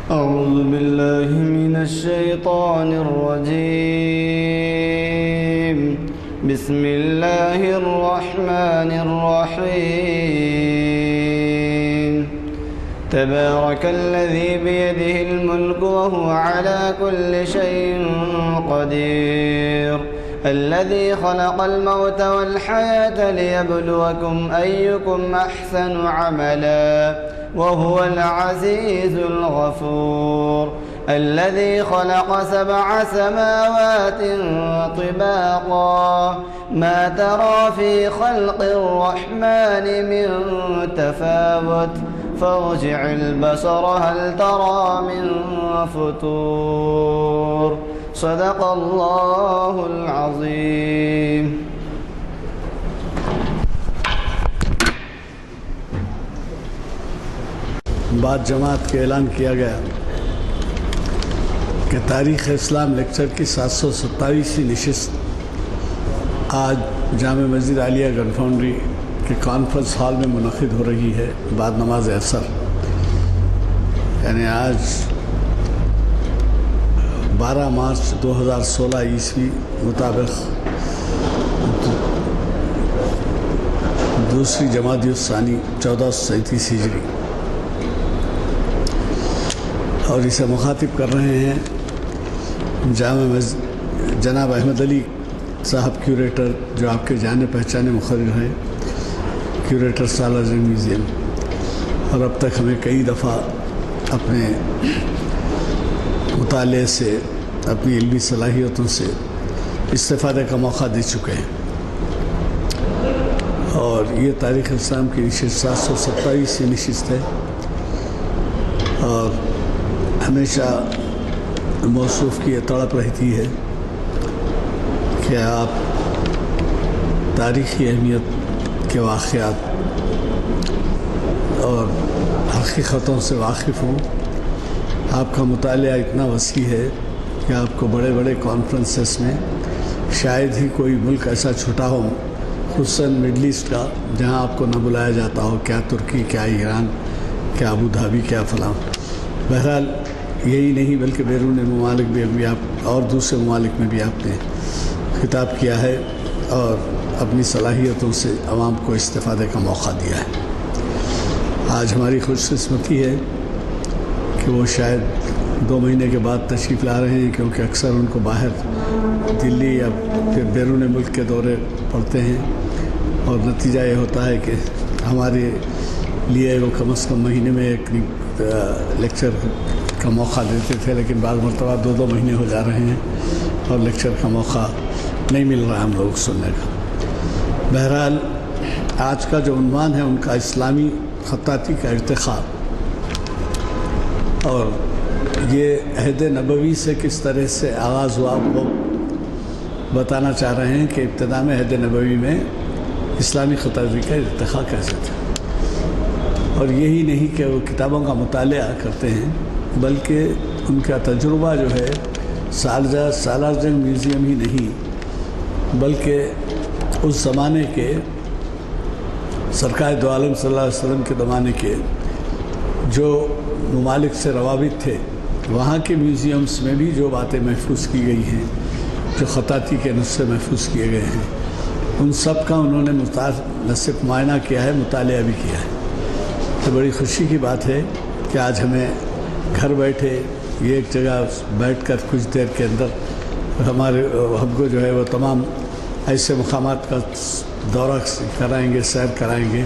أعوذ بالله من الشيطان الرجيم. بسم الله الرحمن الرحيم. تبارك الذي بيده الملك وهو على كل شيء قدير. الذي خلق الموت والحياة ليبلوكم أيكم أحسن عملا وهو العزيز الغفور. الذي خلق 7 سماوات طباقا ما ترى في خلق الرحمن من تفاوت فارجع البصر هل ترى من فتور. صدق الله العظيم. بعد جماعت کے اعلان کیا گیا کہ تاریخ اسلام لیکچر کی 727ویں نشست آج جامع مسجد عالیہ گن فاؤنڈری کے کانفرنس ہال میں منعقد ہو رہی ہے بعد نماز عصر، یعنی آج 12 مارچ 2016 عیسوی مطابق دوسری جمادی الثانی 1437 ہجری، اور اسے مخاطب کر رہے ہیں جامع مسجد جناب احمد علی صاحب کیوریٹر، جو آپ کے جانے پہچانے مقرر ہیں، کیوریٹر سالار جنگ میوزیم، اور اب تک ہمیں کئی دفعہ اپنے مطالعے سے، اپنی علمی صلاحیتوں سے استفادے کا موقع دے چکے ہیں، اور یہ تاریخ اسلام کی نشست 727ویں نشست ہے، اور ہمیشہ موصوف کی یہ تڑپ رہتی ہے کہ آپ تاریخی اہمیت کے واقعات اور حقیقتوں سے واقف ہوں۔ آپ کا مطالعہ اتنا وسیع ہے کہ آپ کو بڑے بڑے کانفرنسز میں شاید ہی کوئی ملک ایسا چھوٹا ہو، خصوصاً مڈل ایسٹ کا، جہاں آپ کو نہ بلایا جاتا ہو، کیا ترکی، کیا ایران، کیا ابو دھابی، کیا فلاں۔ بہرحال یہی نہیں بلکہ بیرون ممالک میں بھی آپ، اور دوسرے ممالک میں بھی آپ نے خطاب کیا ہے اور اپنی صلاحیتوں سے عوام کو استفادے کا موقع دیا ہے۔ آج ہماری خوش قسمتی ہے کہ وہ شاید 2 مہینے کے بعد تشریف لا رہے ہیں، کیونکہ اکثر ان کو باہر دلی یا پھر بیرون ملک کے دورے پڑتے ہیں، اور نتیجہ یہ ہوتا ہے کہ ہمارے لیے وہ کم از کم مہینے میں ایک لیکچر کا موقع دیتے تھے، لیکن بعض مرتبہ 2 مہینے ہو جا رہے ہیں اور لیکچر کا موقع نہیں مل رہا ہم لوگ سننے کا۔ بہرحال آج کا جو عنوان ہے ان کا اسلامی خطاطی کا ارتقاء، اور یہ عہد نبوی سے کس طرح سے آغاز ہوا وہ بتانا چاہ رہے ہیں کہ ابتدا میں عہد نبوی میں اسلامی خطاطی کا ارتقاء کیسے تھا، اور یہی نہیں کہ وہ کتابوں کا مطالعہ کرتے ہیں، بلکہ ان کا تجربہ جو ہے سالار جنگ میوزیم ہی نہیں، بلکہ اس زمانے کے سرکار دو عالم صلی اللہ علیہ وسلم کے زمانے کے جو ممالک سے روابط تھے، وہاں کے میوزیمز میں بھی جو باتیں محفوظ کی گئی ہیں، جو خطاطی کے نسخے محفوظ کیے گئے ہیں، ان سب کا انہوں نے نہ صرف معائنہ کیا ہے، مطالعہ بھی کیا ہے۔ تو بڑی خوشی کی بات ہے کہ آج ہمیں گھر بیٹھے یہ ایک جگہ بیٹھ کر کچھ دیر کے اندر ہم کو جو ہے وہ تمام ایسے مقامات کا دورہ کرائیں گے، سیر کرائیں گے،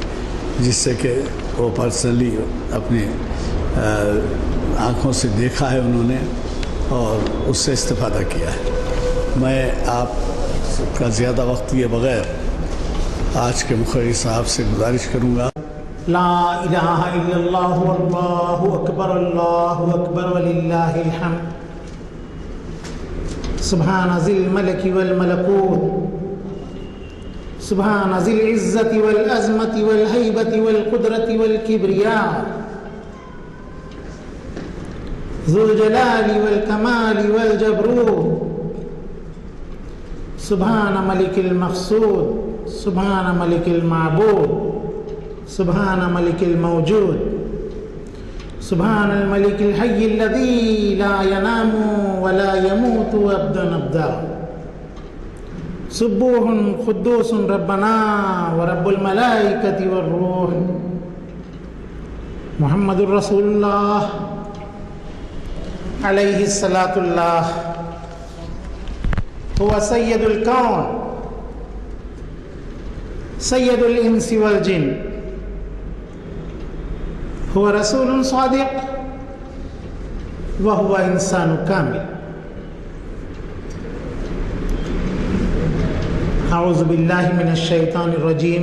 جس سے کہ وہ پرسنلی اپنے آنکھوں سے دیکھا ہے انہوں نے اور اس سے استفادہ کیا ہے۔ میں آپ کا زیادہ وقت لیے بغیر آج کے مقرر صاحب سے گزارش کروں گا۔ لا الہ الا اللہ واللہ اکبر اللہ اکبر وللہ الحمد۔ سبحان ذی الملک والملکوت، سبحان ذی العزت والعظمت والہیبت والقدرت والکبریاء، ذو الجلال والکمال والجبروت، سبحان ملک المقصود، سبحان ملک المعبود، سبحان ملک الموجود، سبحان الملك الحي الذي لا ينام ولا يموت أبدا أبدا سبوح قدوس ربنا ورب الملائكة والروح محمد رسول الله عليه الصلاة الله هو سيد الكون سيد الإنس والجن هو رسول صادق وهو إنسان كامل. أعوذ بالله من الشيطان الرجيم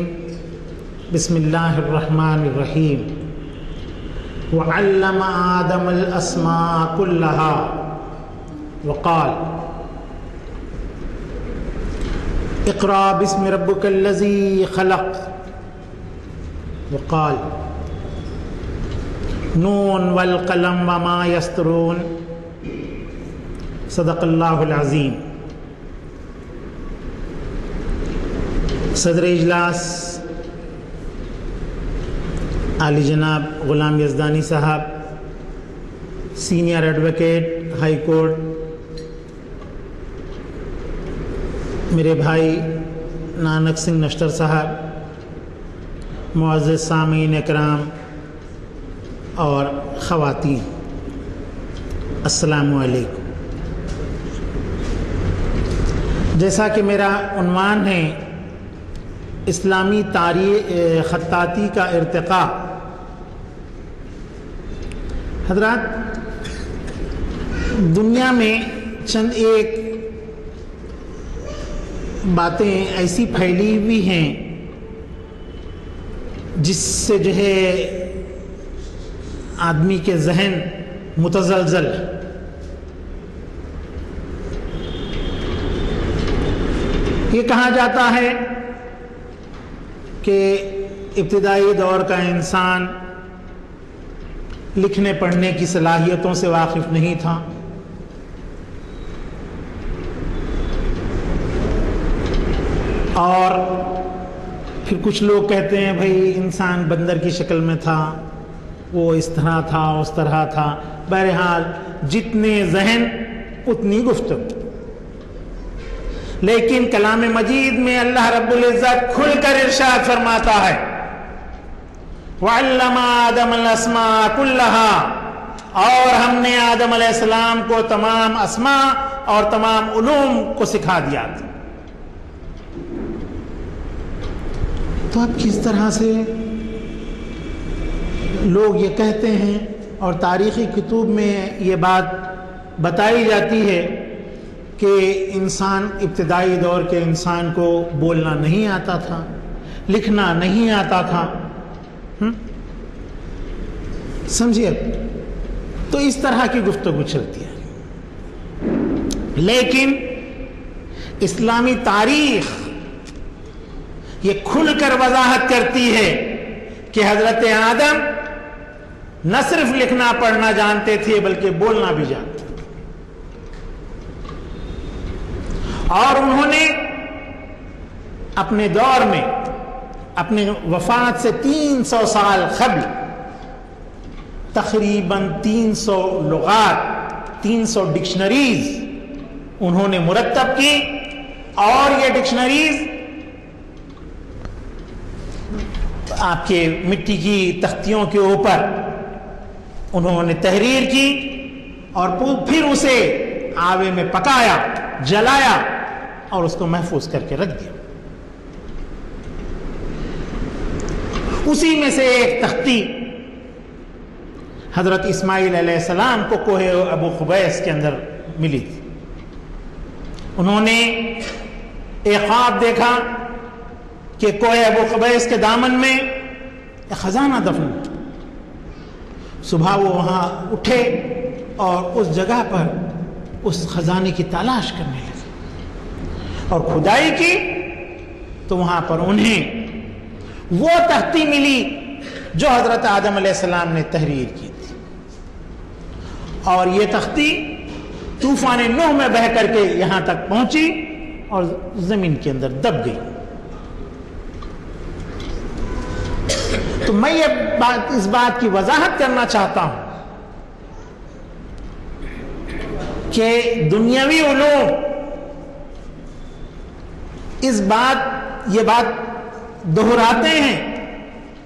بسم الله الرحمن الرحيم. وعلم آدم الأسماء كلها وقال اقرأ باسم ربك الذي خلق وقال نون والقلم وما يسطرون صدق الله العظیم. صدر اجلاس عالی جناب غلام یزدانی صاحب، سینئر ایڈوکیٹ ہائی کورٹ، میرے بھائی نانک سنگھ نشتر صاحب، معزز سامعین اکرام اور خواتین، السلام علیکم. جیسا کہ میرا عنوان ہے اسلامی تاریخ خطاطی کا ارتقاء. حضرات، دنیا میں چند ایک باتیں ایسی پھیلی ہوئی ہیں جس سے جو ہے آدمی کے ذہن متزلزل. یہ کہا جاتا ہے کہ ابتدائی دور کا انسان لکھنے پڑھنے کی صلاحیتوں سے واقف نہیں تھا، اور پھر کچھ لوگ کہتے ہیں بھائی انسان بندر کی شکل میں تھا، وہ اس طرح تھا اس طرح تھا. بہرحال جتنے ذہن اتنی گفتگو. لیکن کلام مجید میں اللہ رب العزت کھل کر ارشاد فرماتا ہے وَعَلَّمَ آدَمَ الْأَسْمَاءَ كُلَّهَا، اور ہم نے آدم علیہ السلام کو تمام اسماء اور تمام علوم کو سکھا دیا تھا. تو اب کس طرح سے لوگ یہ کہتے ہیں اور تاریخی کتب میں یہ بات بتائی جاتی ہے کہ انسان ابتدائی دور کے انسان کو بولنا نہیں آتا تھا، لکھنا نہیں آتا تھا. سمجھیے، تو اس طرح کی گفتگو چلتی ہے. لیکن اسلامی تاریخ یہ کھل کر وضاحت کرتی ہے کہ حضرت آدم نہ صرف لکھنا پڑھنا جانتے تھے بلکہ بولنا بھی جانتے تھے. اور انہوں نے اپنے دور میں اپنے وفات سے 300 سال قبل تقریباً 300 لغات، 300 ڈکشنریز انہوں نے مرتب کی، اور یہ ڈکشنریز آپ کے مٹی کی تختیوں کے اوپر انہوں نے تحریر کی، اور پھر اسے آوے میں پکایا، جلایا اور اس کو محفوظ کر کے رکھ دیا. اسی میں سے ایک تختی حضرت اسماعیل علیہ السلام کو کوہ ابو قبیس کے اندر ملی تھی. انہوں نے ایک خواب دیکھا کہ کوہ ابو قبیس کے دامن میں ایک خزانہ دفن. صبح وہ وہاں اٹھے اور اس جگہ پر اس خزانے کی تلاش کرنے لگے، اور کھدائی کی تو وہاں پر انہیں وہ تختی ملی جو حضرت آدم علیہ السلام نے تحریر کی تھی. اور یہ تختی طوفان نوح میں بہہ کر کے یہاں تک پہنچی اور زمین کے اندر دب گئی. تو میں یہ اس بات کی وضاحت کرنا چاہتا ہوں کہ دنیاوی علوم یہ بات دہراتے ہیں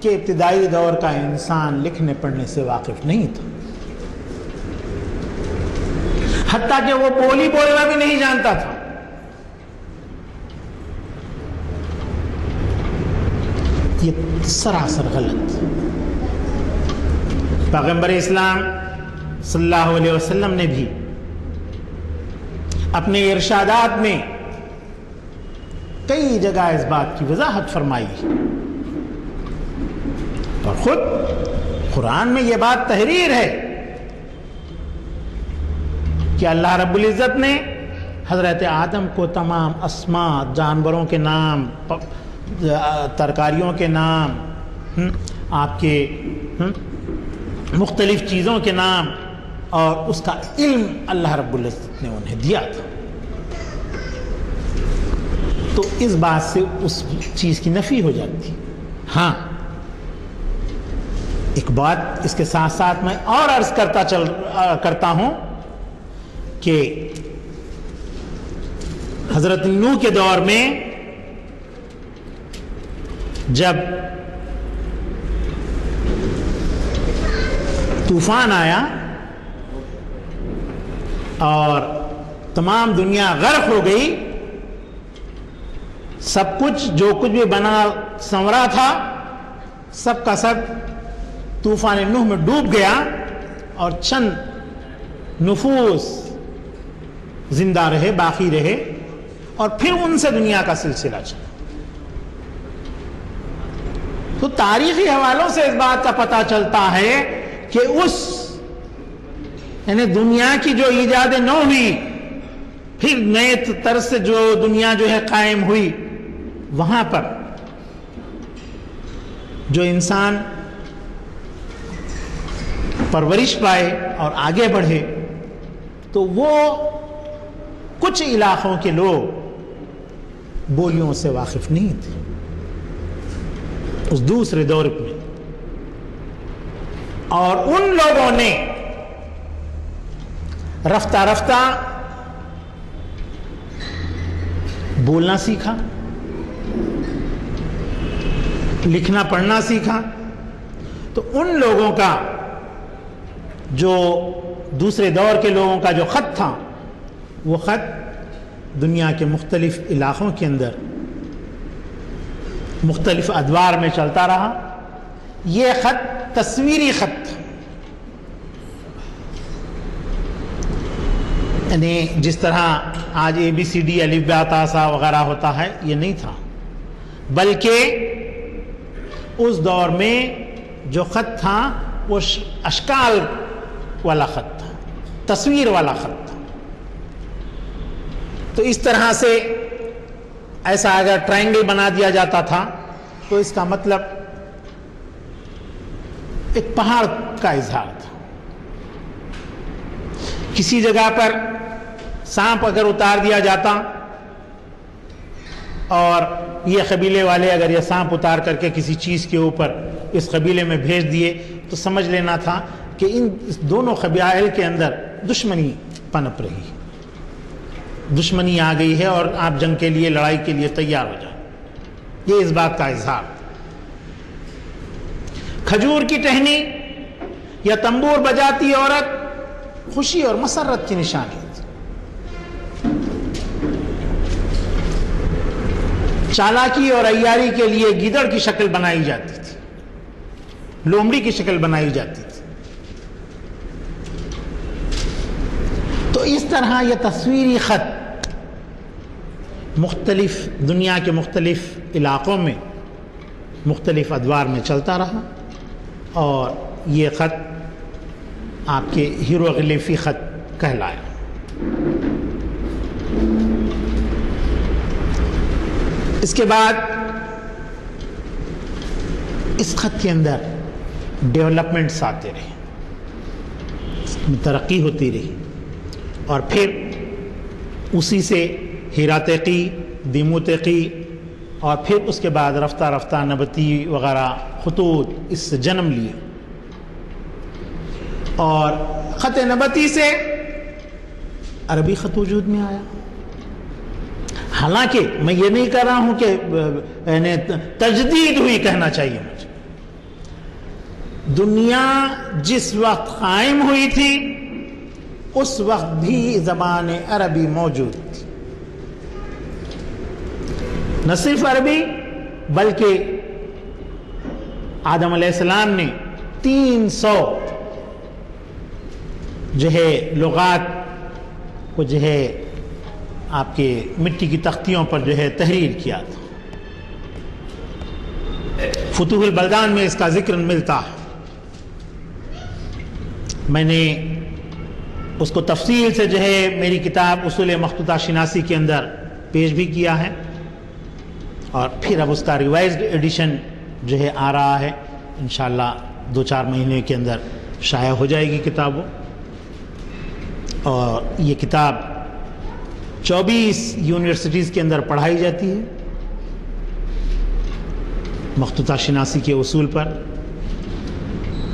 کہ ابتدائی دور کا انسان لکھنے پڑھنے سے واقف نہیں تھا، حتیٰ کہ وہ بولی بولنا بھی نہیں جانتا تھا۔ یہ سراسر غلط۔ پیغمبر اسلام صلی اللہ علیہ وسلم نے بھی اپنے ارشادات میں کئی جگہ اس بات کی وضاحت فرمائی، اور خود قرآن میں یہ بات تحریر ہے کہ اللہ رب العزت نے حضرت آدم کو تمام اسماء، جانوروں کے نام، ترکاریوں کے نام، آپ کے مختلف چیزوں کے نام اور اس کا علم اللہ رب العزت نے انہیں دیا تھا۔ تو اس بات سے اس چیز کی نفی ہو جاتی۔ ہاں، ایک بات اس کے ساتھ ساتھ میں اور عرض کرتا ہوں کہ حضرت نوح کے دور میں جب طوفان آیا اور تمام دنیا غرق ہو گئی، سب کچھ جو کچھ بھی بنا سنورا تھا سب کا سب طوفان نوح میں ڈوب گیا، اور چند نفوس زندہ رہے، باقی رہے، اور پھر ان سے دنیا کا سلسلہ چلا۔ تو تاریخی حوالوں سے اس بات کا پتہ چلتا ہے کہ یعنی دنیا کی جو ایجاد نو ہوئی، پھر نئے طرز سے جو دنیا جو ہے قائم ہوئی، وہاں پر جو انسان پرورش پائے اور آگے بڑھے، تو وہ کچھ علاقوں کے لوگ بولیوں سے واقف نہیں تھے اس دوسرے دور میں، اور ان لوگوں نے رفتہ رفتہ بولنا سیکھا، لکھنا پڑھنا سیکھا۔ تو ان لوگوں کا جو دوسرے دور کے لوگوں کا جو خط تھا، وہ خط دنیا کے مختلف علاقوں کے اندر مختلف ادوار میں چلتا رہا۔ یہ خط تصویری خط تھا، یعنی جس طرح آج ABCD الف با تا سا وغیرہ ہوتا ہے، یہ نہیں تھا، بلکہ اس دور میں جو خط تھا وہ اشکال والا خط تھا، تصویر والا خط تھا۔ تو اس طرح سے ایسا اگر ٹرائنگل بنا دیا جاتا تھا تو اس کا مطلب ایک پہاڑ کا اظہار تھا۔ کسی جگہ پر سانپ اگر اتار دیا جاتا اور یہ قبیلے والے اگر یہ سانپ اتار کر کے کسی چیز کے اوپر اس قبیلے میں بھیج دیے، تو سمجھ لینا تھا کہ ان دونوں قبائل کے اندر دشمنی پنپ رہی ہے، دشمنی آ گئی ہے اور آپ جنگ کے لیے، لڑائی کے لیے تیار ہو جائیں۔ یہ اس بات کا اظہار۔ کھجور کی ٹہنی یا تنبور بجاتی عورت خوشی اور مسرت کی نشانی تھی۔ چالاکی اور عیاری کے لیے گیدڑ کی شکل بنائی جاتی تھی، لومڑی کی شکل بنائی جاتی تھی۔ تو اس طرح یہ تصویری خط مختلف دنیا کے مختلف علاقوں میں مختلف ادوار میں چلتا رہا، اور یہ خط آپ کے ہیروغلیفی خط کہلایا۔ اس کے بعد اس خط کے اندر ڈیولپمنٹس آتے رہے، ترقی ہوتی رہی، اور پھر اسی سے ہیراتیقی، دیموتیقی، اور پھر اس کے بعد رفتہ رفتہ نبطی وغیرہ خطوط اس سے جنم لیے، اور خط نبطی سے عربی خط وجود میں آیا. حالانکہ میں یہ نہیں کہہ رہا ہوں کہ تجدید ہوئی کہنا چاہیے مجھے. دنیا جس وقت قائم ہوئی تھی اس وقت بھی زبان عربی موجود تھی. نہ صرف عربی بلکہ آدم علیہ السلام نے 300 جو ہے لغات کو جو ہے آپ کے مٹی کی تختیوں پر جو ہے تحریر کیا تھا. فتوح البلدان میں اس کا ذکر ملتا ہے. میں نے اس کو تفصیل سے جو ہے میری کتاب اصول مخطوطہ شناسی کے اندر پیش بھی کیا ہے، اور پھر اب اس کا ریوائزڈ ایڈیشن جو ہے آ رہا ہے. انشاءاللہ 2-4 مہینے کے اندر شائع ہو جائے گی کتاب. اور یہ کتاب 24 یونیورسٹیز کے اندر پڑھائی جاتی ہے مخطوطہ شناسی کے اصول پر.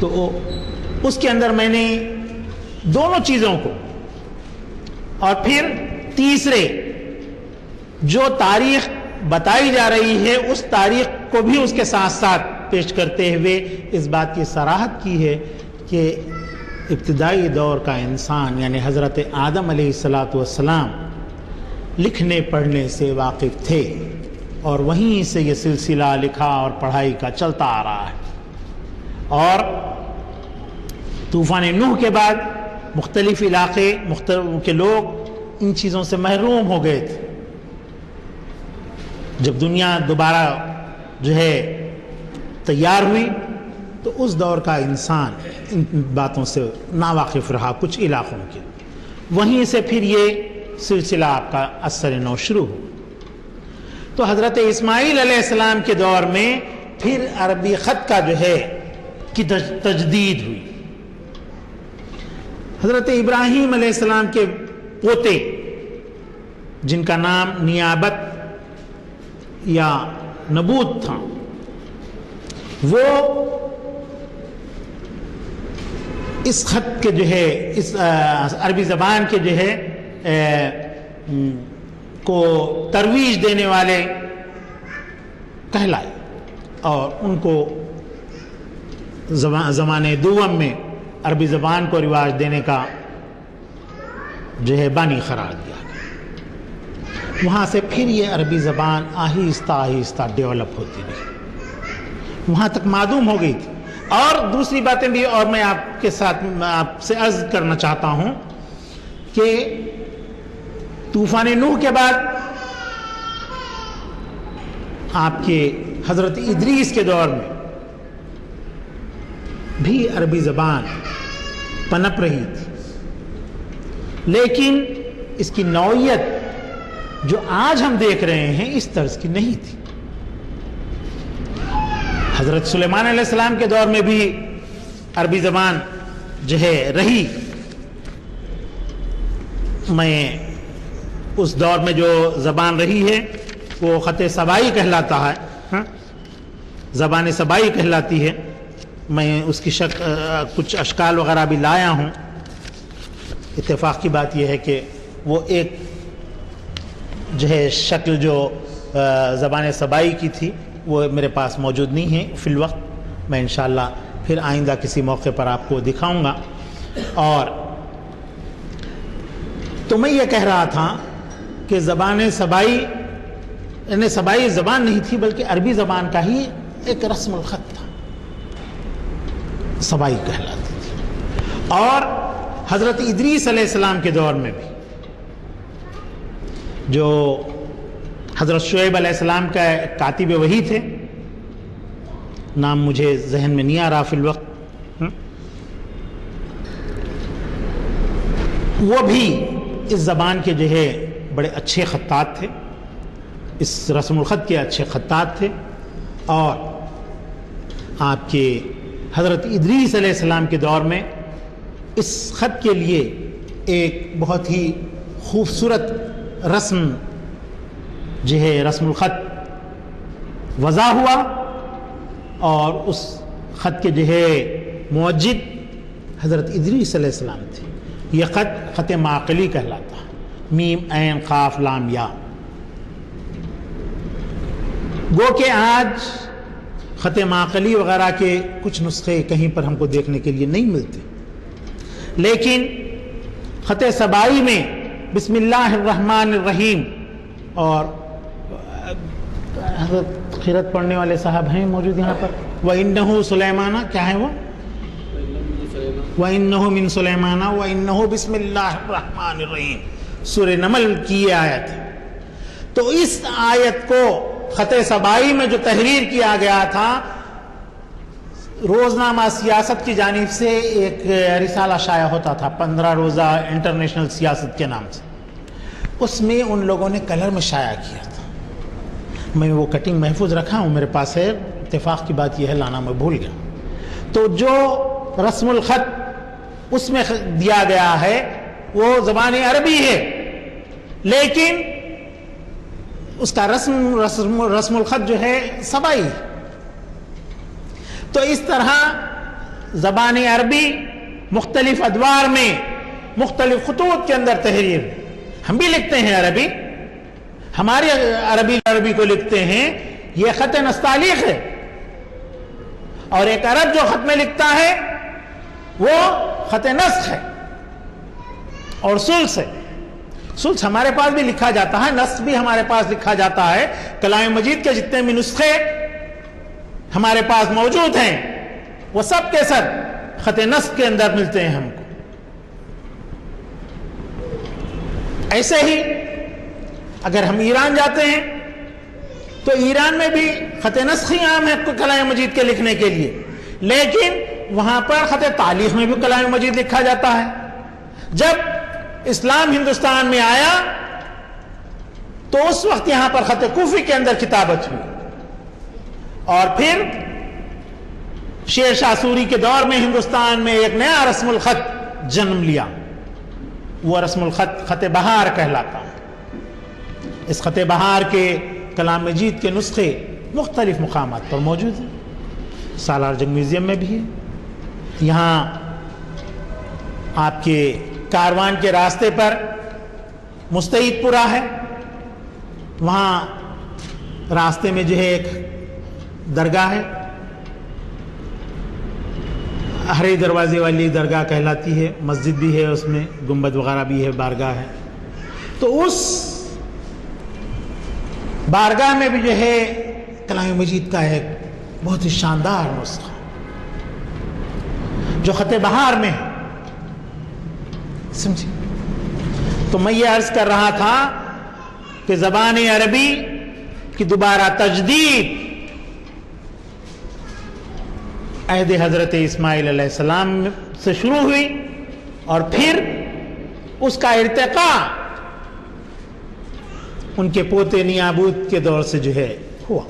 تو اس کے اندر میں نے دونوں چیزوں کو اور پھر تیسرے جو تاریخ بتائی جا رہی ہے اس تاریخ کو بھی اس کے ساتھ ساتھ پیش کرتے ہوئے اس بات کی صراحت کی ہے کہ ابتدائی دور کا انسان یعنی حضرت آدم علیہ السلام لکھنے پڑھنے سے واقف تھے، اور وہیں سے یہ سلسلہ لکھا اور پڑھائی کا چلتا آ رہا ہے. اور طوفان نوح کے بعد مختلف علاقے کے لوگ ان چیزوں سے محروم ہو گئے تھے. جب دنیا دوبارہ جو ہے تیار ہوئی تو اس دور کا انسان ان باتوں سے ناواقف رہا کچھ علاقوں کے. وہیں سے پھر یہ سلسلہ آپ کا اثر نو شروع ہو. تو حضرت اسماعیل علیہ السلام کے دور میں پھر عربی خط کا جو ہے کی تجدید ہوئی. حضرت ابراہیم علیہ السلام کے پوتے جن کا نام نیابت یا نبوت تھا، وہ اس خط کے جو ہے اس عربی زبان کے جو ہے کو ترویج دینے والے کہلائے، اور ان کو زمانے دوم میں عربی زبان کو رواج دینے کا جو ہے بانی قرار دیا گیا. وہاں سے پھر یہ عربی زبان آہستہ آہستہ ڈیولپ ہوتی رہی، وہاں تک معدوم ہو گئی تھی. اور دوسری باتیں بھی اور میں آپ کے ساتھ آپ سے عرض کرنا چاہتا ہوں کہ طوفان نوح کے بعد آپ کے حضرت ادریس کے دور میں بھی عربی زبان پنپ رہی تھی، لیکن اس کی نوعیت جو آج ہم دیکھ رہے ہیں اس طرز کی نہیں تھی. حضرت سلیمان علیہ السلام کے دور میں بھی عربی زبان جو ہے رہی. میں اس دور میں جو زبان رہی ہے وہ خط سبائی کہلاتا ہے، زبان سبائی کہلاتی ہے. میں اس کی کچھ اشکال وغیرہ بھی لایا ہوں. اتفاق کی بات یہ ہے کہ وہ ایک جو ہے شکل جو زبان سبائی کی تھی وہ میرے پاس موجود نہیں ہے فی الوقت. میں انشاءاللہ پھر آئندہ کسی موقع پر آپ کو دکھاؤں گا. اور تو میں یہ کہہ رہا تھا کہ زبان سبائی یعنی سبائی زبان نہیں تھی بلکہ عربی زبان کا ہی ایک رسم الخط تھا، سبائی کہلاتی تھی. اور حضرت ادریس علیہ السلام کے دور میں بھی جو حضرت شعیب علیہ السلام کا کاتب وحی تھے، نام مجھے ذہن میں نہیں آ رہا فی الوقت، وہ بھی اس زبان کے جو ہے بڑے اچھے خطاط تھے، اس رسم الخط کے اچھے خطاط تھے. اور آپ کے حضرت ادریس علیہ السلام کے دور میں اس خط کے لیے ایک بہت ہی خوبصورت رسم جو ہے رسم الخط وضع ہوا، اور اس خط کے جو ہے موجد حضرت ادریس علیہ السلام تھے. یہ خط خط معقلی کہلاتا ہے. میم عین قاف لام یا. گو کہ آج خط معقلی وغیرہ کے کچھ نسخے کہیں پر ہم کو دیکھنے کے لیے نہیں ملتے، لیکن خط سبائی میں بسم اللہ الرحمن الرحیم، اور حضرت قرأت پڑھنے والے صاحب ہیں موجود یہاں پر، وَإِنَّهُ سُلَيْمَانَ، کیا ہے وہ؟ وَإِنَّهُ مِن سُلَيْمَانَ وَإِنَّهُ بسم اللہ الرحمن الرحیم، سورہ نمل کی یہ آیت ہے. تو اس آیت کو خط سبائی میں جو تحریر کیا گیا تھا، روزنامہ سیاست کی جانب سے ایک رسالہ شائع ہوتا تھا 15 روزہ انٹرنیشنل سیاست کے نام سے، اس میں ان لوگوں نے کلر میں شائع کیا تھا. میں وہ کٹنگ محفوظ رکھا ہوں، میرے پاس ہے. اتفاق کی بات یہ ہے لانا میں بھول گیا. تو جو رسم الخط اس میں دیا گیا ہے وہ زبان عربی ہے، لیکن اس کا رسم الخط جو ہے سبائی. تو اس طرح زبان عربی مختلف ادوار میں مختلف خطوط کے اندر تحریر. ہم بھی لکھتے ہیں عربی، ہماری عربی کو لکھتے ہیں، یہ خط نستعلیق ہے. اور ایک عرب جو خط میں لکھتا ہے وہ خط نسخ ہے اور سلس ہے. سلس ہمارے پاس بھی لکھا جاتا ہے، نسخ بھی ہمارے پاس لکھا جاتا ہے. کلام مجید کے جتنے بھی نسخے ہمارے پاس موجود ہیں وہ سب کے سب خط نسخ کے اندر ملتے ہیں ہم کو. ایسے ہی اگر ہم ایران جاتے ہیں تو ایران میں بھی خط نسخ ہی عام ہے کلام مجید کے لکھنے کے لیے، لیکن وہاں پر خط تعلیق میں بھی کلام مجید لکھا جاتا ہے. جب اسلام ہندوستان میں آیا تو اس وقت یہاں پر خط کوفی کے اندر کتابت ہوئی، اور پھر شیر شاہ سوری کے دور میں ہندوستان میں ایک نیا رسم الخط جنم لیا. وہ رسم الخط خط بہار کہلاتا ہے. اس خط بہار کے کلام مجید کے نسخے مختلف مقامات پر موجود ہیں. سالار جنگ میوزیم میں بھی ہے. یہاں آپ کے کاروان کے راستے پر مستعید پورہ ہے، وہاں راستے میں جو ہے ایک درگاہ ہے، ہرے دروازے والی درگاہ کہلاتی ہے. مسجد بھی ہے، اس میں گنبد وغیرہ بھی ہے، بارگاہ ہے. تو اس بارگاہ میں بھی جو ہے کلام مجید کا ایک بہت ہی شاندار نسخہ جو خط بہار میں ہے. سمجھے؟ تو میں یہ عرض کر رہا تھا کہ زبان عربی کی دوبارہ تجدید عہد حضرت اسماعیل علیہ السلام سے شروع ہوئی، اور پھر اس کا ارتقاء ان کے پوتے نیابود کے دور سے جو ہے ہوا،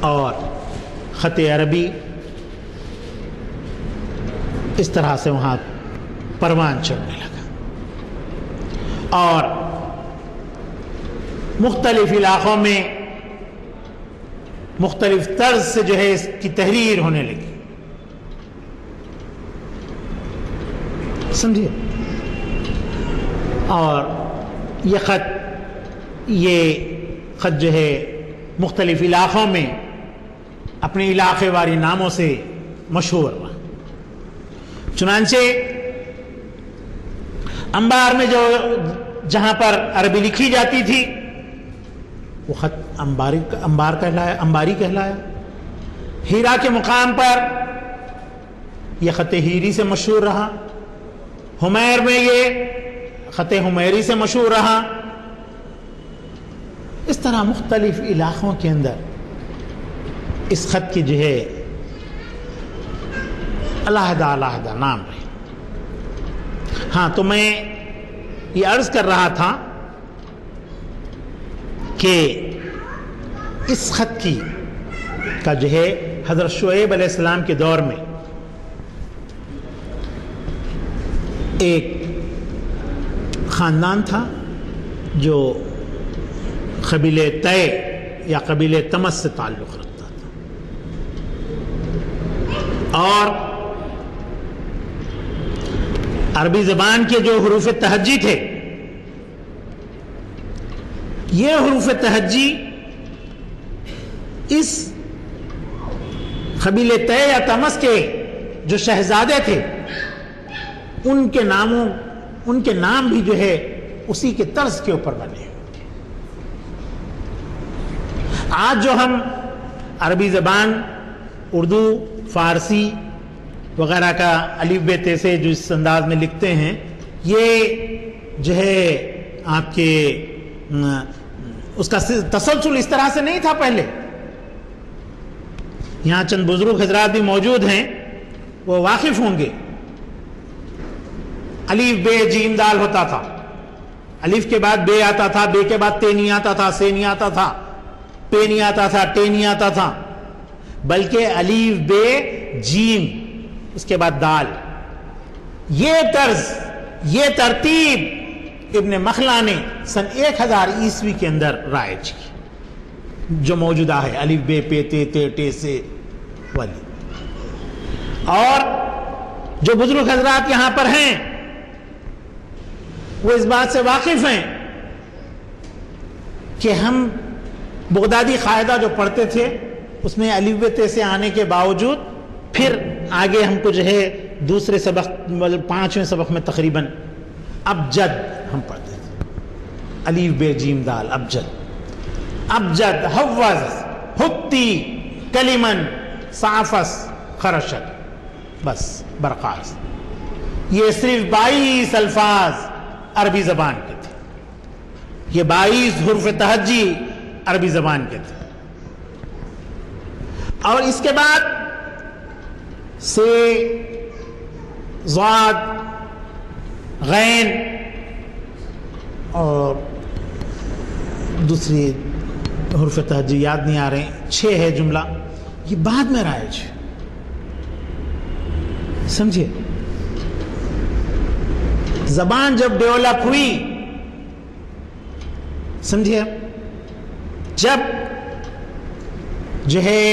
اور خط عربی اس طرح سے وہاں پروان چڑھنے لگا. اور مختلف علاقوں میں مختلف طرز سے جو ہے اس کی تحریر ہونے لگی. سمجھے؟ اور یہ خط جو ہے مختلف علاقوں میں اپنے علاقے واری ناموں سے مشہور ہوا. چنانچہ انبار میں جہاں پر عربی لکھی جاتی تھی وہ خط انباری کہلایا. ہیرا کے مقام پر یہ خط ہیری سے مشہور رہا. حمیر میں یہ خط حمیری سے مشہور رہا. اس طرح مختلف علاقوں کے اندر اس خط کی جو ہے علیحدہ نام رہے. ہاں، تو میں یہ عرض کر رہا تھا کہ اس خط کا جو ہے حضرت شعیب علیہ السلام کے دور میں ایک خاندان تھا جو قبیلہ طے یا قبیلہ تمس سے تعلق رکھتا تھا، اور عربی زبان کے جو حروف تہجی تھے، یہ حروف تہجی اس قبیلے طے یا تمس کے جو شہزادے تھے ان کے نام بھی جو ہے اسی کے طرز کے اوپر بنے. آج جو ہم عربی زبان، اردو، فارسی وغیرہ کا الف ب ت سے جو اس انداز میں لکھتے ہیں، یہ جو ہے آپ کے اس کا تسلسل اس طرح سے نہیں تھا پہلے. یہاں چند بزرگ حضرات بھی موجود ہیں، وہ واقف ہوں گے. الف بے جیم دال ہوتا تھا، الف کے بعد بے آتا تھا، بے کے بعد تے نہیں آتا تھا، سے نہیں آتا تھا، پے نہیں آتا تھا، ٹے نہیں آتا تھا، بلکہ الف بے جیم اس کے بعد دال. یہ طرز، یہ ترتیب ابن مخلا نے سن 1000 عیسوی کے اندر رائج کی، جو موجودہ ہے الف بے پے تے تے ٹے سے والی. اور جو بزرگ حضرات یہاں پر ہیں وہ اس بات سے واقف ہیں کہ ہم بغدادی قاعدہ جو پڑھتے تھے اس میں الف ب ت سے آنے کے باوجود پھر آگے ہم کو جو ہے دوسرے سبق 5ویں سبق میں تقریباً ابجد ہم پڑھتے تھے. الف بے جیم دال ابجد، ابجد، حوز، حتی، کلمن، صافس، خرشت، بس برقاص. یہ صرف 22 الفاظ عربی زبان کے تھے، یہ 22 حروف تہجی عربی زبان کے تھے. اور اس کے بعد سے ضاد، غین اور دوسری حروف تہجی یاد نہیں آ رہے ہیں، 6 ہے جملہ، یہ بعد میں رائج. سمجھے، زبان جب ڈیولپ ہوئی، سمجھے، جب جو ہے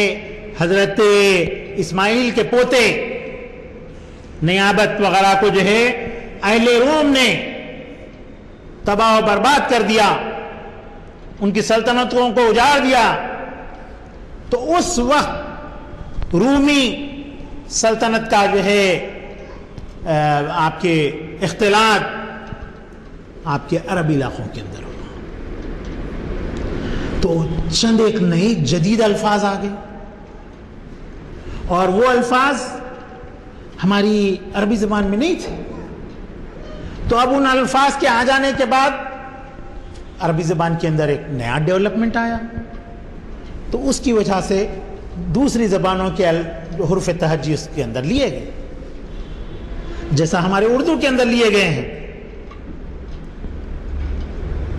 حضرت اسماعیل کے پوتے نیابت وغیرہ کو جو ہے اہل روم نے تباہ و برباد کر دیا، ان کی سلطنتوں کو اجاڑ دیا، تو اس وقت رومی سلطنت کا جو ہے آپ کے اختلاط آپ کے عرب علاقوں کے اندر ہوا، تو چند ایک نئی جدید الفاظ آ گئے، اور وہ الفاظ ہماری عربی زبان میں نہیں تھے. تو اب ان الفاظ کے آ جانے کے بعد عربی زبان کے اندر ایک نیا ڈیولپمنٹ آیا، تو اس کی وجہ سے دوسری زبانوں کے حروف تہجی اس کے اندر لیے گئے، جیسا ہمارے اردو کے اندر لیے گئے ہیں.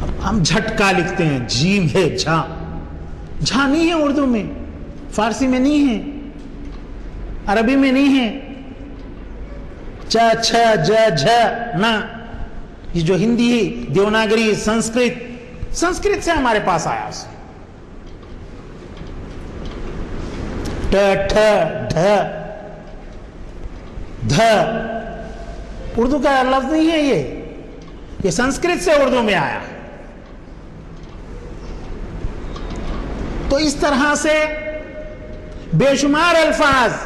اب ہم جھٹکا لکھتے ہیں، جیم ہے، جھا، جھا نہیں ہے اردو میں، فارسی میں نہیں ہے، عربی میں نہیں ہے. چ چھ ج جھ نہ، یہ جو ہندی، دیوناگری، سنسکرت سے ہمارے پاس آیا، ٹ ٹھ ڈھ دھ، اردو کا لفظ نہیں ہے، یہ سنسکرت سے اردو میں آیا. تو اس طرح سے بے شمار الفاظ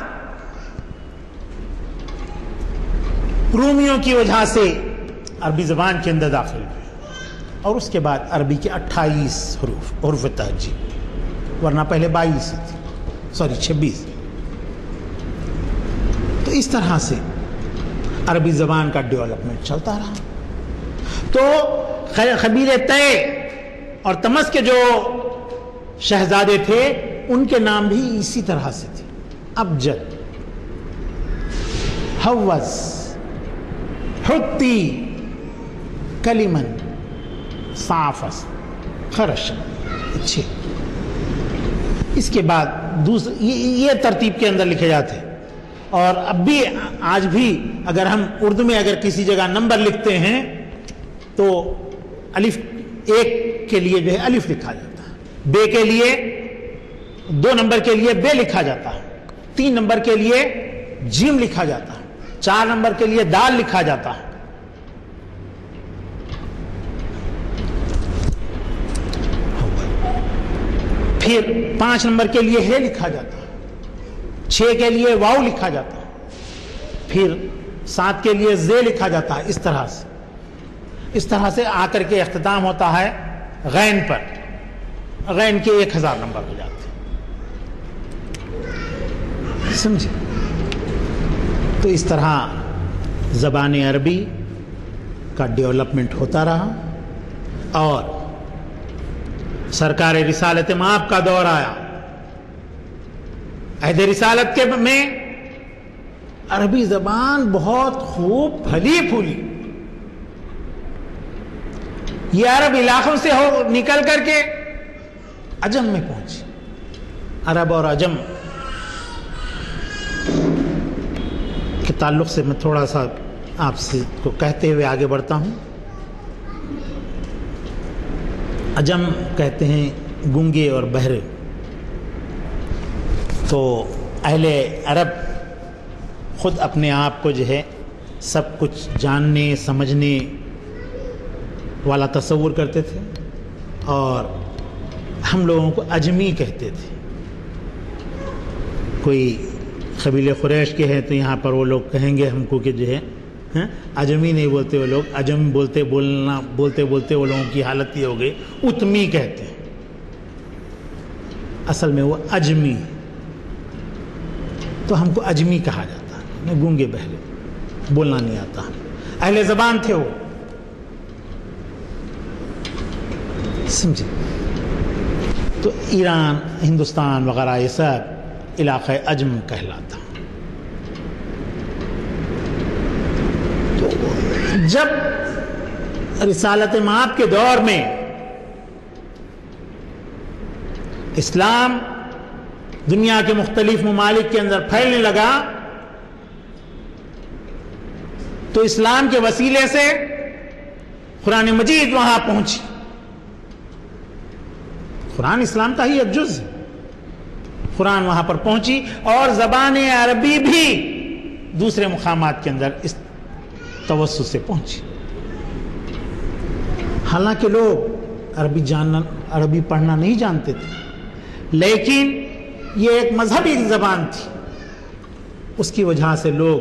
رومیوں کی وجہ سے عربی زبان کے اندر داخل ہوئے، اور اس کے بعد عربی کے 28 حروف تہجی، ورنہ پہلے 22 تھی، 26. تو اس طرح سے عربی زبان کا ڈیولپمنٹ چلتا رہا. تو قبیلے طے اور تمس کے جو شہزادے تھے ان کے نام بھی اسی طرح سے تھے، ابجد، حوز، حتی، کلمن، صافس، خرش. اچھے، اس کے بعد یہ ترتیب کے اندر لکھے جاتے ہیں. اور اب بھی آج بھی اگر ہم اردو میں اگر کسی جگہ نمبر لکھتے ہیں تو الف 1 کے لیے جو ہے الف لکھا جاتا ہے، بے کے لیے 2 نمبر کے لیے بے لکھا جاتا ہے، 3 نمبر کے لیے جیم لکھا جاتا ہے، 4 نمبر کے لیے دال لکھا جاتا ہے، پھر 5 نمبر کے لیے ہے لکھا جاتا، 6 کے لیے واو لکھا جاتا، پھر 7 کے لیے زے لکھا جاتا ہے. اس طرح سے آ کر کے اختتام ہوتا ہے غین پر. غین کے 1000 نمبر ہو جاتے ہیں. سمجھے؟ تو اس طرح زبان عربی کا ڈیولپمنٹ ہوتا رہا اور سرکار رسالت مآب کا دور آیا. عہد رسالت کے میں عربی زبان بہت خوب پھلی پھولی. یہ عرب علاقوں سے نکل کر کے عجم میں پہنچی. عرب اور عجم کے تعلق سے میں تھوڑا سا آپ سے کو کہتے ہوئے آگے بڑھتا ہوں. عجم کہتے ہیں گونگے اور بہرے. تو اہل عرب خود اپنے آپ کو جو ہے سب کچھ جاننے سمجھنے والا تصور کرتے تھے اور ہم لوگوں کو اجمی کہتے تھے. کوئی قبیلے قریش کے ہیں تو یہاں پر وہ لوگ کہیں گے ہم کو کہ جو ہے اجمی نہیں بولتے وہ لوگ، اجم بولتے وہ لوگوں کی حالت یہ ہو گئی اتمی کہتے ہیں. اصل میں وہ اجمی، تو ہم کو اجمی کہا جاتا ہے. گونگے بہرے، بولنا نہیں آتا. اہل زبان تھے وہ. سمجھے؟ تو ایران، ہندوستان وغیرہ یہ سب علاقہ عجم کہلاتا. تو جب رسالت مآب کے دور میں اسلام دنیا کے مختلف ممالک کے اندر پھیلنے لگا تو اسلام کے وسیلے سے قرآن مجید وہاں پہنچی. قرآن اسلام کا ہی ایک جز ہے. قرآن وہاں پر پہنچی اور زبان عربی بھی دوسرے مقامات کے اندر اس توسط سے پہنچی. حالانکہ لوگ عربی پڑھنا نہیں جانتے تھے، لیکن یہ ایک مذہبی زبان تھی. اس کی وجہ سے لوگ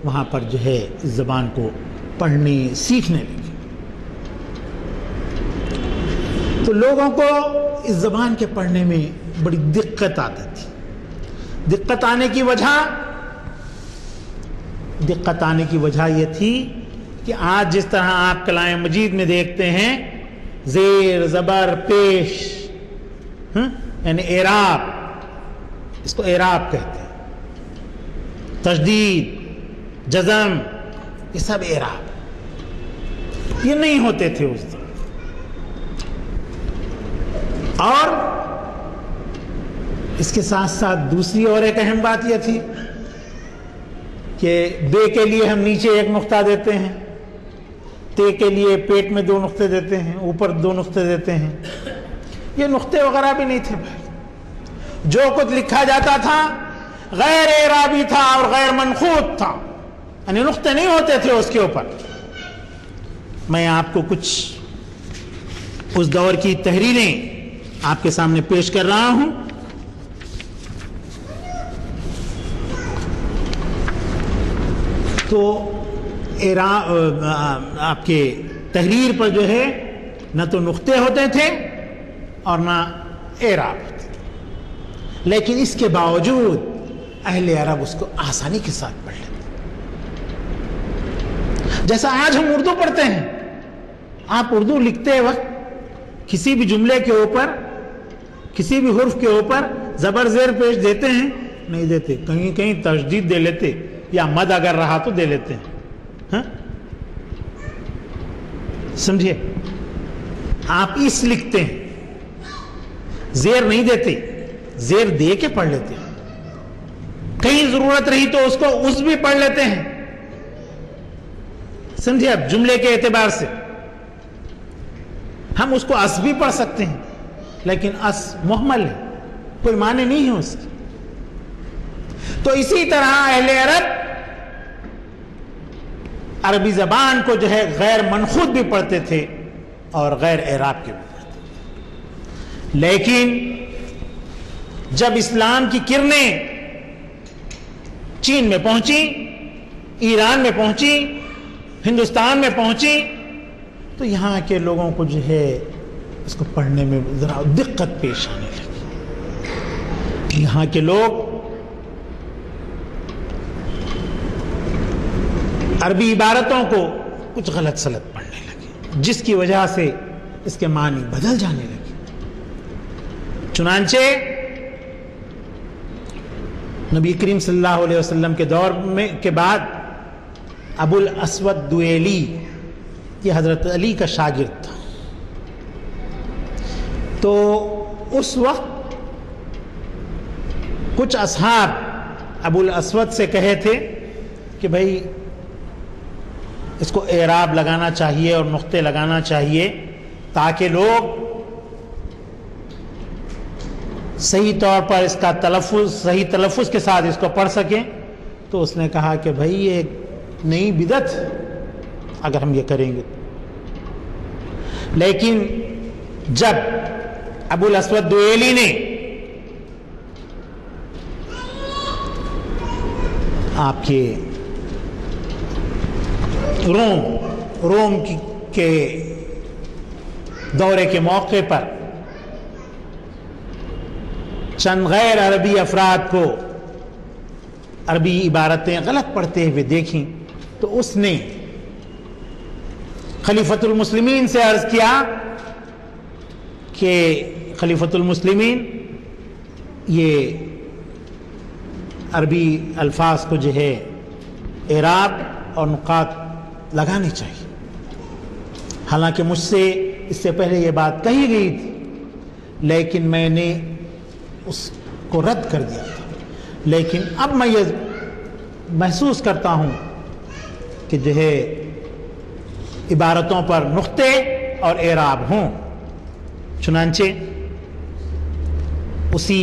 وہاں پر جو ہے اس زبان کو پڑھنے سیکھنے لگے. تو لوگوں کو اس زبان کے پڑھنے میں بڑی دقت آتی تھی. دقت آنے کی وجہ یہ تھی کہ آج جس طرح آپ کلام مجید میں دیکھتے ہیں زیر زبر پیش یعنی اعراب، اس کو اعراب کہتے ہیں، تشدید، جزم، یہ سب اعراب، یہ نہیں ہوتے تھے اس دن. اور اس کے ساتھ ساتھ دوسری اور ایک اہم بات یہ تھی کہ بے کے لیے ہم نیچے ایک نقطہ دیتے ہیں، تے کے لیے پیٹ میں 2 نقطے دیتے ہیں، اوپر 2 نقطے دیتے ہیں. یہ نقطے وغیرہ بھی نہیں تھے بھائی. جو کچھ لکھا جاتا تھا غیر اعرابی تھا اور غیر منخوط تھا، یعنی نقطے نہیں ہوتے تھے اس کے اوپر. میں آپ کو کچھ اس دور کی تحریریں آپ کے سامنے پیش کر رہا ہوں. تو آپ کے تحریر پر جو ہے نہ تو نقطے ہوتے تھے اور نہ اعراب ہوتے تھے، لیکن اس کے باوجود اہل عرب اس کو آسانی کے ساتھ پڑھ لیتے. جیسا آج ہم اردو پڑھتے ہیں، آپ اردو لکھتے وقت کسی بھی جملے کے اوپر، کسی بھی حرف کے اوپر زبر زیر پیش دیتے ہیں؟ نہیں دیتے. کہیں کہیں تشدید دے لیتے یا مد اگر رہا تو دے لیتے ہیں. سمجھے؟ آپ اس لکھتے ہیں، زیر نہیں دیتے، زیر دے کے پڑھ لیتے ہیں. کہیں ضرورت رہی تو اس کو اس بھی پڑھ لیتے ہیں. سمجھے؟ اب جملے کے اعتبار سے ہم اس کو اس بھی پڑھ سکتے ہیں، لیکن اس محمل ہے، کوئی معنی نہیں ہے اس کی. تو اسی طرح اہل عرب عربی زبان کو جو ہے غیر منخوط بھی پڑھتے تھے اور غیر اعراب کے بھی پڑھتے تھے. لیکن جب اسلام کی کرنیں چین میں پہنچی، ایران میں پہنچی، ہندوستان میں پہنچی، تو یہاں کے لوگوں کو جو ہے اس کو پڑھنے میں ذرا دقت پیش آنے لگی. یہاں کے لوگ عربی عبارتوں کو کچھ غلط سلط پڑھنے لگے، جس کی وجہ سے اس کے معنی بدل جانے لگے. چنانچہ نبی کریم صلی اللہ علیہ وسلم کے دور میں کے بعد ابو الاسود دویلی، یہ حضرت علی کا شاگرد تھا، تو اس وقت کچھ اصحاب ابو الاسود سے کہے تھے کہ بھائی اس کو اعراب لگانا چاہیے اور نقطے لگانا چاہیے تاکہ لوگ صحیح طور پر اس کا صحیح تلفظ کے ساتھ اس کو پڑھ سکیں. تو اس نے کہا کہ بھائی یہ نئی بدعت اگر ہم یہ کریں گے. لیکن جب ابو الاسود دویلی نے آپ کے روم کے دورے کے موقع پر چند غیر عربی افراد کو عربی عبارتیں غلط پڑھتے ہوئے دیکھیں تو اس نے خلیفۃ المسلمین سے عرض کیا کہ خلیفۃ المسلمین یہ عربی الفاظ کو جو ہے اعراب اور نقاط لگانے چاہیے. حالانکہ مجھ سے اس سے پہلے یہ بات کہی گئی تھی لیکن میں نے اس کو رد کر دیا تھا. لیکن اب میں یہ محسوس کرتا ہوں کہ جو ہے عبارتوں پر نقطے اور اعراب ہوں. چنانچہ اسی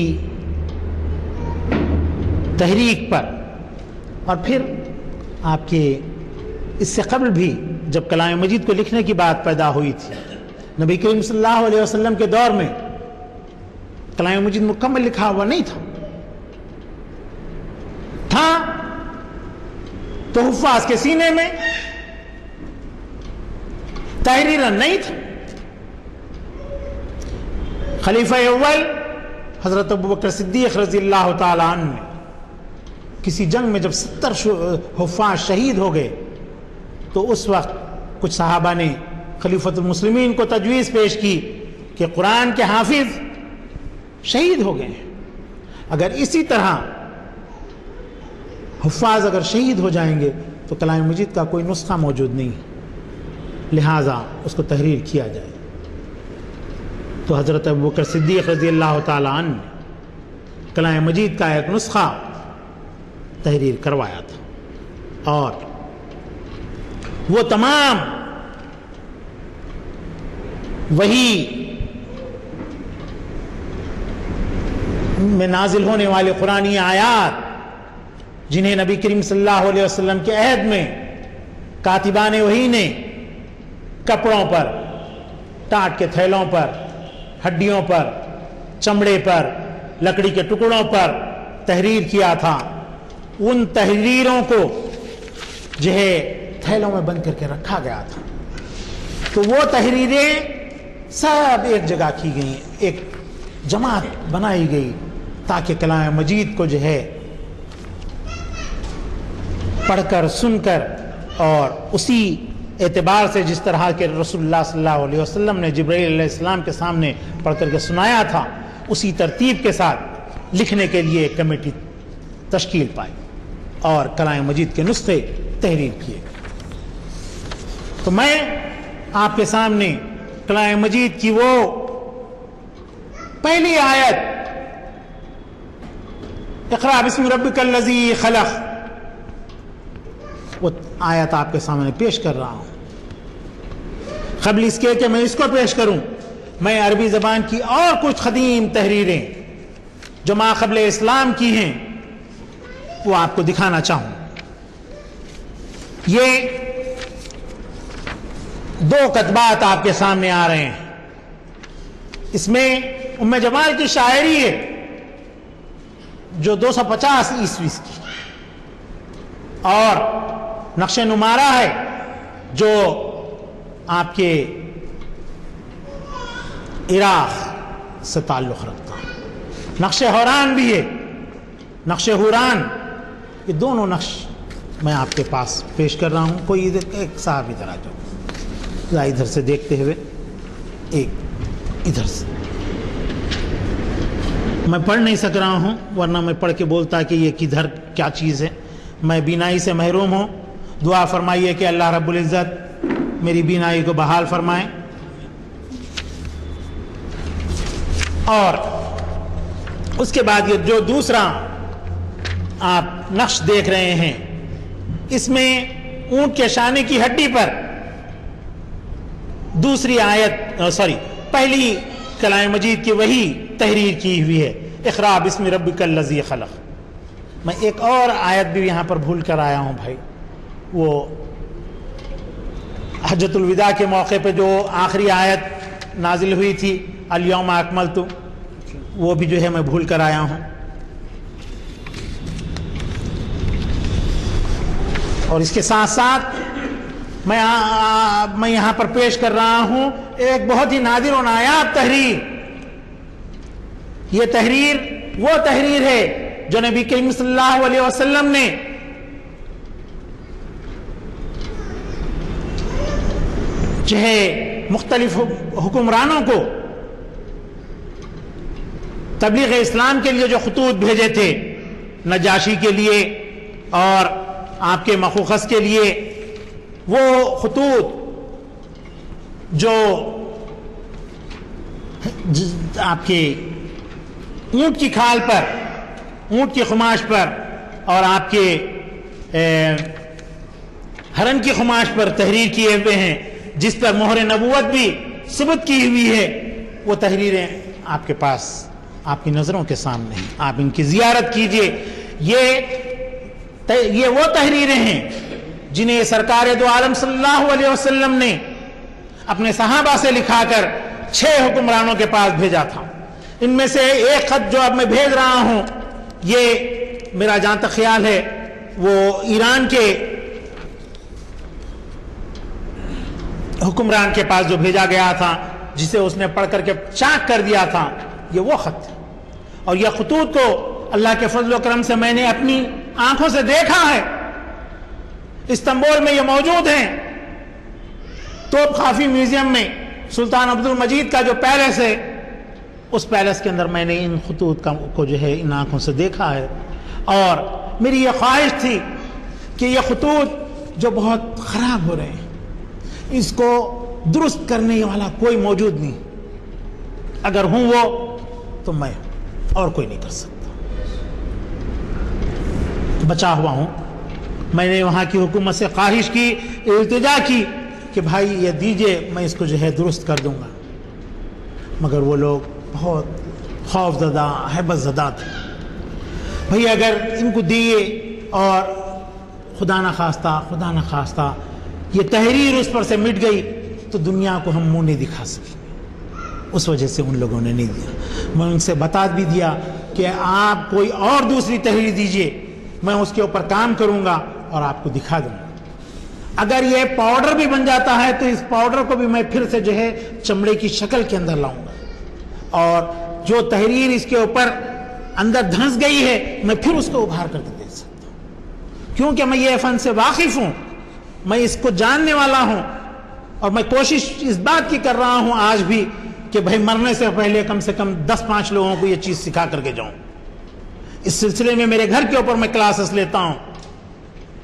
تحریک پر اور پھر آپ کے اس سے قبل بھی جب کلام مجید کو لکھنے کی بات پیدا ہوئی تھی، نبی کریم صلی اللہ علیہ وسلم کے دور میں کلام مجید مکمل لکھا ہوا نہیں تھا تو حفاظ کے سینے میں تحریر نہیں تھا. خلیفہ اول حضرت ابوبکر صدیق رضی اللہ تعالی عنہ نے کسی جنگ میں جب 70 حفاظ شہید ہو گئے تو اس وقت کچھ صحابہ نے خلیفۃ المسلمین کو تجویز پیش کی کہ قرآن کے حافظ شہید ہو گئے ہیں، اگر اسی طرح حفاظ اگر شہید ہو جائیں گے تو کلام مجید کا کوئی نسخہ موجود نہیں، لہٰذا اس کو تحریر کیا جائے. تو حضرت ابوبکر صدیق رضی اللہ تعالی عنہ نے کلام مجید کا ایک نسخہ تحریر کروایا تھا اور وہ تمام وہی میں نازل ہونے والے قرآنی آیات جنہیں نبی کریم صلی اللہ علیہ وسلم کے عہد میں کاتبان وحی نے کپڑوں پر، ٹاٹ کے تھیلوں پر، ہڈیوں پر، چمڑے پر، لکڑی کے ٹکڑوں پر تحریر کیا تھا، ان تحریروں کو جو ہے تھیلوں میں بند کر کے رکھا گیا تھا. تو وہ تحریریں سب ایک جگہ کی گئیں، ایک جماعت بنائی گئی تاکہ کلام مجید کو جو ہے پڑھ کر، سن کر اور اسی اعتبار سے جس طرح کے رسول اللہ صلی اللہ علیہ وسلم نے جبرائیل علیہ السلام کے سامنے پڑھ کر کے سنایا تھا، اسی ترتیب کے ساتھ لکھنے کے لیے ایک کمیٹی تشکیل پائی اور کلام مجید کے نسخے تحریر کیے. تو میں آپ کے سامنے کلام مجید کی وہ پہلی آیت اقرأ بسم ربک الذی خلق، وہ آیت آپ کے سامنے پیش کر رہا ہوں. قبل اس کے کہ میں اس کو پیش کروں، میں عربی زبان کی اور کچھ قدیم تحریریں جو ما قبل اسلام کی ہیں وہ آپ کو دکھانا چاہوں. یہ 2 کتبات آپ کے سامنے آ رہے ہیں. اس میں ام جمال کی شاعری ہے جو 250 عیسوی کی، اور نقش نمارہ ہے جو آپ کے عراق سے تعلق رکھتا ہے، نقش حوران بھی ہے، نقش حوران، یہ دونوں نقش میں آپ کے پاس پیش کر رہا ہوں. کوئی ادھر ایک صاحب ادھر آ جاؤ، ادھر سے دیکھتے ہوئے، ایک ادھر سے. میں پڑھ نہیں سک رہا ہوں، ورنہ میں پڑھ کے بولتا کہ یہ کدھر کیا چیز ہے. میں بینائی سے محروم ہوں. دعا فرمائیے کہ اللہ رب العزت میری بینائی کو بحال فرمائے. اور اس کے بعد یہ جو دوسرا آپ نقش دیکھ رہے ہیں، اس میں اونٹ کے شانے کی ہڈی پر دوسری آیت پہلی کلام مجید کی وہی تحریر کی ہوئی ہے، اقرا بسم ربک الذی خلق. میں ایک اور آیت بھی یہاں پر بھول کر آیا ہوں بھائی، وہ حجۃ الوداع کے موقع پہ جو آخری آیت نازل ہوئی تھی، الیوم اکملت، وہ بھی جو ہے میں بھول کر آیا ہوں. اور اس کے ساتھ ساتھ میں یہاں پر پیش کر رہا ہوں ایک بہت ہی نادر و نایاب تحریر. یہ تحریر وہ تحریر ہے جو نبی کریم صلی اللہ علیہ وسلم نے جو ہے مختلف حکمرانوں کو تبلیغ اسلام کے لیے جو خطوط بھیجے تھے، نجاشی کے لیے اور آپ کے مخوخص کے لیے، وہ خطوط جو آپ کے اونٹ کی کھال پر، اونٹ کی خماش پر اور آپ کے ہرن کی خماش پر تحریر کیے ہوئے ہیں، جس پر مہر نبوت بھی ثبت کی ہوئی ہے، وہ تحریریں آپ کے پاس، آپ کی نظروں کے سامنے ہیں. آپ ان کی زیارت کیجئے. یہ وہ تحریریں ہیں جنہیں سرکار دو عالم صلی اللہ علیہ وسلم نے اپنے صحابہ سے لکھا کر 6 حکمرانوں کے پاس بھیجا تھا. ان میں سے ایک خط جو اب میں بھیج رہا ہوں، یہ میرا جہاں تک خیال ہے وہ ایران کے حکمران کے پاس جو بھیجا گیا تھا، جسے اس نے پڑھ کر کے چاک کر دیا تھا، یہ وہ خط ہے. اور یہ خطوط کو اللہ کے فضل و کرم سے میں نے اپنی آنکھوں سے دیکھا ہے. استنبول میں یہ موجود ہیں. توپ خافی میوزیم میں سلطان عبد المجید کا جو پیلس ہے، اس پیلس کے اندر میں نے ان خطوط کو جو ہے ان آنکھوں سے دیکھا ہے. اور میری یہ خواہش تھی کہ یہ خطوط جو بہت خراب ہو رہے ہیں، اس کو درست کرنے والا کوئی موجود نہیں. اگر ہوں وہ تو میں اور کوئی نہیں کر سکتا. بچا ہوا ہوں. میں نے وہاں کی حکومت سے خواہش کی، التجا کی کہ بھائی یہ دیجئے، میں اس کو جو ہے درست کر دوں گا. مگر وہ لوگ بہت خوف زدہ، ہیبت زدہ تھے. بھائی اگر ان کو دیے اور خدا نخواستہ یہ تحریر اس پر سے مٹ گئی تو دنیا کو ہم منہ نہیں دکھا سکیں. اس وجہ سے ان لوگوں نے نہیں دیا. میں ان سے بتا بھی دیا کہ آپ کوئی اور دوسری تحریر دیجئے، میں اس کے اوپر کام کروں گا اور آپ کو دکھا دوں گا. اگر یہ پاؤڈر بھی بن جاتا ہے تو اس پاؤڈر کو بھی میں پھر سے جو ہے چمڑے کی شکل کے اندر لاؤں گا، اور جو تحریر اس کے اوپر اندر دھنس گئی ہے میں پھر اس کو ابھار کر دے سکتا ہوں. کیونکہ میں یہ فن سے واقف ہوں، میں اس کو جاننے والا ہوں. اور میں کوشش اس بات کی کر رہا ہوں آج بھی کہ بھائی مرنے سے پہلے کم سے کم 10-5 لوگوں کو یہ چیز سکھا کر کے جاؤں. اس سلسلے میں میرے گھر کے اوپر میں کلاسز لیتا ہوں.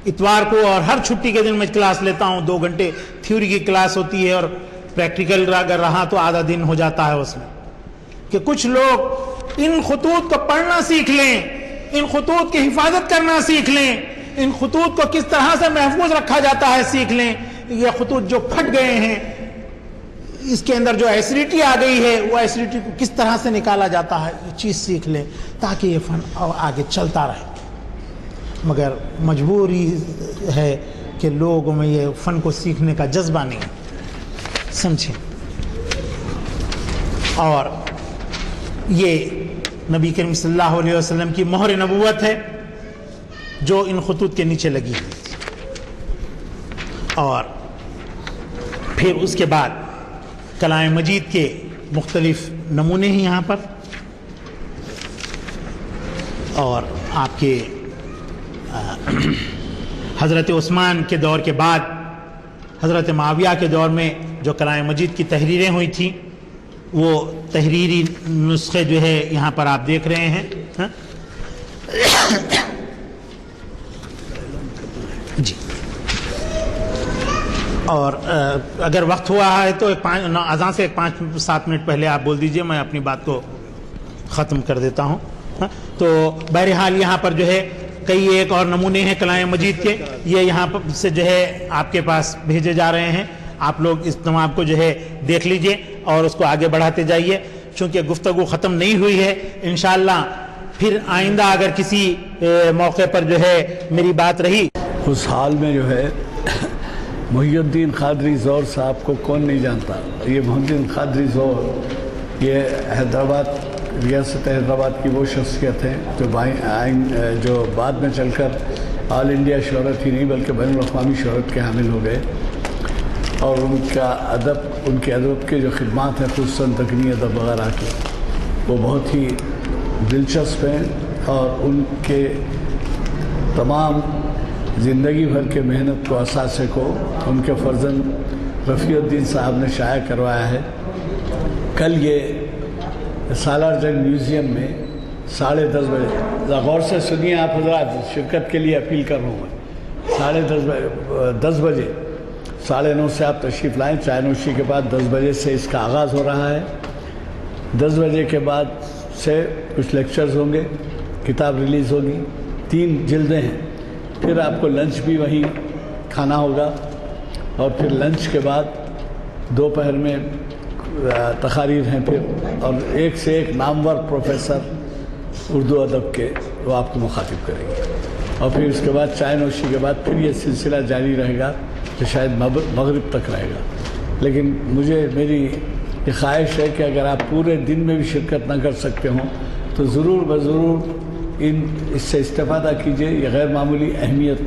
اتوار کو اور ہر چھٹی کے دن میں کلاس لیتا ہوں. 2 گھنٹے تھیوری کی کلاس ہوتی ہے اور پریکٹیکل اگر رہا تو آدھا دن ہو جاتا ہے اس میں. کہ کچھ لوگ ان خطوط کو پڑھنا سیکھ لیں، ان خطوط کی حفاظت کرنا سیکھ لیں، ان خطوط کو کس طرح سے محفوظ رکھا جاتا ہے سیکھ لیں. یہ خطوط جو پھٹ گئے ہیں، اس کے اندر جو ایسیڈیٹی آ گئی ہے، وہ ایسیڈیٹی کو کس طرح سے نکالا جاتا ہے، یہ چیز سیکھ لیں تاکہ یہ فن آگے چلتا رہے. مگر مجبوری ہے کہ لوگوں میں یہ فن کو سیکھنے کا جذبہ نہیں سمجھیں. اور یہ نبی کریم صلی اللہ علیہ وسلم کی مہر نبوت ہے جو ان خطوط کے نیچے لگی ہوئی تھی. اور پھر اس کے بعد کلام مجید کے مختلف نمونے ہیں یہاں پر، اور آپ کے حضرت عثمان کے دور کے بعد حضرت معاویہ کے دور میں جو کلام مجید کی تحریریں ہوئی تھیں وہ تحریری نسخے جو ہے یہاں پر آپ دیکھ رہے ہیں. جی، اور اگر وقت ہوا ہے تو اذان سے 5-7 منٹ پہلے آپ بول دیجئے، میں اپنی بات کو ختم کر دیتا ہوں. تو بہرحال یہاں پر جو ہے کئی ایک اور نمونے ہیں کلام مجید کے، یہ یہاں پر سے جو ہے آپ کے پاس بھیجے جا رہے ہیں. آپ لوگ اس تمام کو جو ہے دیکھ لیجئے اور اس کو آگے بڑھاتے جائیے، چونکہ گفتگو ختم نہیں ہوئی ہے. انشاءاللہ پھر آئندہ اگر کسی موقع پر جو ہے میری بات رہی. اس حال میں جو ہے محی الدین قادری زور صاحب کو کون نہیں جانتا. یہ محی الدین قادری زور یہ حیدرآباد، ریاست حیدرآباد کی وہ شخصیت ہیں جو بعد میں چل کر آل انڈیا شہرت ہی نہیں بلکہ بین الاقوامی شہرت کے حامل ہو گئے. اور ان کا ادب، ان کے ادب کے جو خدمات ہیں خصوصاً تکنی ادب وغیرہ کی، وہ بہت ہی دلچسپ ہیں. اور ان کے تمام زندگی بھر کے محنت کو، اثاثے کو ان کے فرزند رفیع الدین صاحب نے شائع کروایا ہے. کل یہ سالار جنگ میوزیم میں 10:30 بجے، غور سے سنیے آپ حضرات، شرکت کے لیے اپیل کر رہا ہوں. 10 بجے 9:30 سے آپ تشریف لائیں. چائے نوشی کے بعد 10 بجے سے اس کا آغاز ہو رہا ہے. 10 بجے کے بعد سے کچھ لیکچرز ہوں گے، کتاب ریلیز ہوگی، 3 جلدیں ہیں. پھر آپ کو لنچ بھی وہیں کھانا ہوگا، اور پھر لنچ کے بعد دوپہر میں تقاریر ہیں پھر، اور ایک سے ایک نامور پروفیسر اردو ادب کے وہ آپ کو مخاطب کریں گے. اور پھر اس کے بعد چائے نوشی کے بعد پھر یہ سلسلہ جاری رہے گا جو شاید مغرب تک رہے گا. لیکن میری یہ خواہش ہے کہ اگر آپ پورے دن میں بھی شرکت نہ کر سکتے ہوں تو ضرور بضرور اس سے استفادہ کیجیے. یہ غیر معمولی اہمیت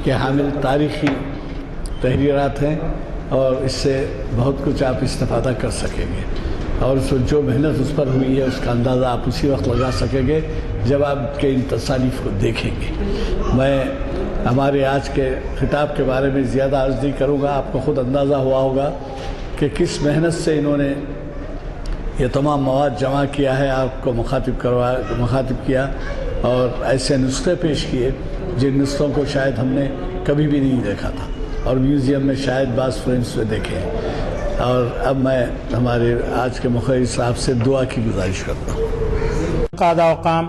کے حامل تاریخی تحریرات ہیں، اور اس سے بہت کچھ آپ استفادہ کر سکیں گے. اور جو محنت اس پر ہوئی ہے اس کا اندازہ آپ اسی وقت لگا سکیں گے جب آپ کے ان تصانیف کو دیکھیں گے. میں ہمارے آج کے خطاب کے بارے میں زیادہ عرض نہیں کروں گا. آپ کو خود اندازہ ہوا ہوگا کہ کس محنت سے انہوں نے یہ تمام مواد جمع کیا ہے، آپ کو مخاطب کیا، اور ایسے نسخے پیش کیے جن نسخوں کو شاید ہم نے کبھی بھی نہیں دیکھا تھا، اور میوزیم میں شاید بعض فرینڈس میں دیکھے ہیں. اور اب میں ہمارے آج کے مخرج صاحب سے دعا کی گزارش کرتا ہوں. قادہ و قام،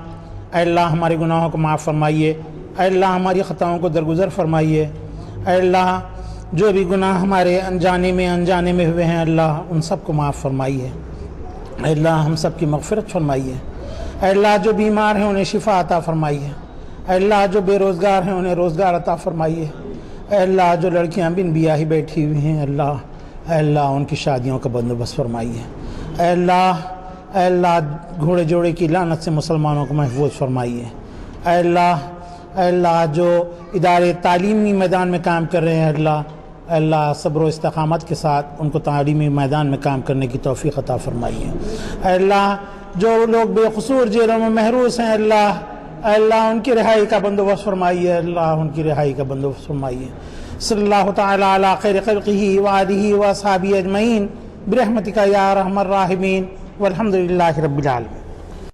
اے اللہ ہمارے گناہوں کو معاف فرمائیے، اے اللہ ہماری خطاؤں کو درگزر فرمائیے، اے اللہ جو بھی گناہ ہمارے انجانے میں ہوئے ہیں اللہ ان سب کو معاف فرمائیے، اے اللہ ہم سب کی مغفرت فرمائیے، اے اللہ جو بیمار ہیں انہیں شفا عطا فرمائیے، اے اللہ جو بے روزگار ہیں انہیں روزگار عطا فرمائیے، اے اللہ جو لڑکیاں بن بیاہی بیٹھی ہوئی ہیں اللہ، اے اللہ ان کی شادیوں کا بندوبست فرمائیے، اے اللہ گھوڑے جوڑے کی لعنت سے مسلمانوں کو محفوظ فرمائیے، اے اللہ جو ادارے تعلیمی میدان میں کام کر رہے ہیں اے اللہ صبر و استقامت کے ساتھ ان کو تعلیمی میدان میں کام کرنے کی توفیق عطا فرمائیے، اے اللہ جو لوگ بے قصور جیلوں میں محروس ہیں اے اللہ ان کی رہائی کا بندوبست فرمائیے، اللہ ان کی رہائی کا بندوبست فرمائیے. صلی اللہ تعالی علی خیر خلقہ وآلہ واصحابہ اجمعین برحمتک یا ارحم الراحمین والحمد للہ رب العالمین.